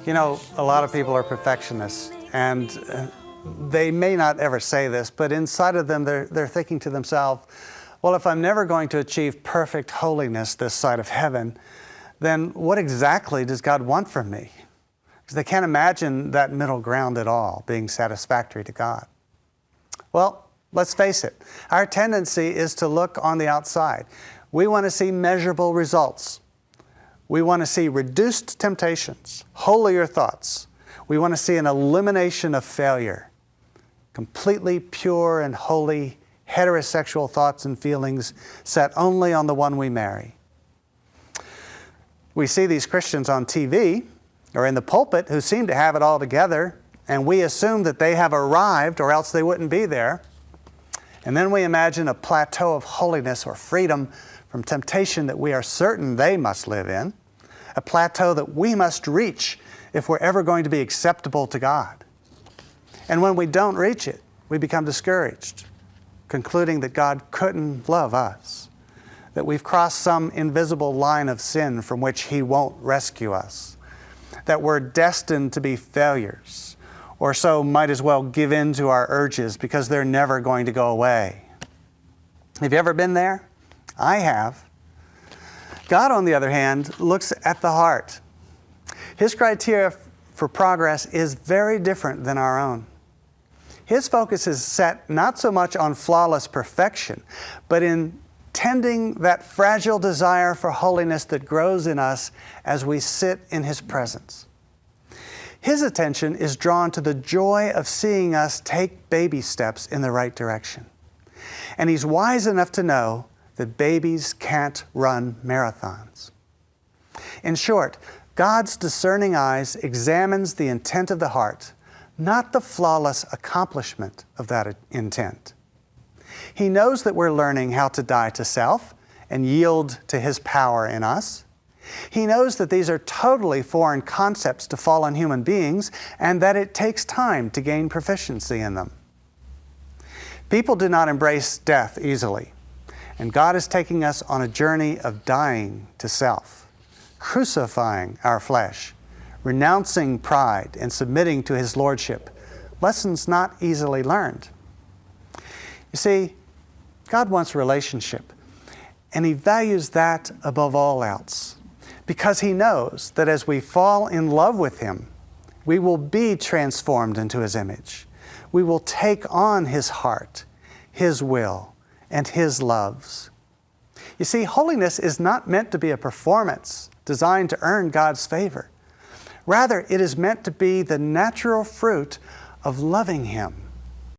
You know, a lot of people are perfectionists, and they may not ever say this, but inside of them they're thinking to themselves, well, if I'm never going to achieve perfect holiness this side of heaven, then what exactly does God want from me? Because they can't imagine that middle ground at all, being satisfactory to God. Well, let's face it, our tendency is to look on the outside. We want to see measurable results. We want to see reduced temptations, holier thoughts. We want to see an elimination of failure, completely pure and holy heterosexual thoughts and feelings set only on the one we marry. We see these Christians on TV or in the pulpit who seem to have it all together, and we assume that they have arrived or else they wouldn't be there. And then we imagine a plateau of holiness or freedom from temptation that we are certain they must live in, a plateau that we must reach if we're ever going to be acceptable to God. And when we don't reach it, we become discouraged, concluding that God couldn't love us, that we've crossed some invisible line of sin from which He won't rescue us, that we're destined to be failures, or so might as well give in to our urges because they're never going to go away. Have you ever been there? I have. God, on the other hand, looks at the heart. His criteria for progress is very different than our own. His focus is set not so much on flawless perfection, but in tending that fragile desire for holiness that grows in us as we sit in His presence. His attention is drawn to the joy of seeing us take baby steps in the right direction. And He's wise enough to know that babies can't run marathons. In short, God's discerning eyes examines the intent of the heart, not the flawless accomplishment of that intent. He knows that we're learning how to die to self and yield to His power in us. He knows that these are totally foreign concepts to fallen human beings and that it takes time to gain proficiency in them. People do not embrace death easily, and God is taking us on a journey of dying to self, crucifying our flesh, renouncing pride and submitting to His lordship, lessons not easily learned. You see, God wants relationship, and He values that above all else, because He knows that as we fall in love with Him, we will be transformed into His image. We will take on His heart, His will, and His loves. You see, holiness is not meant to be a performance designed to earn God's favor. Rather, it is meant to be the natural fruit of loving Him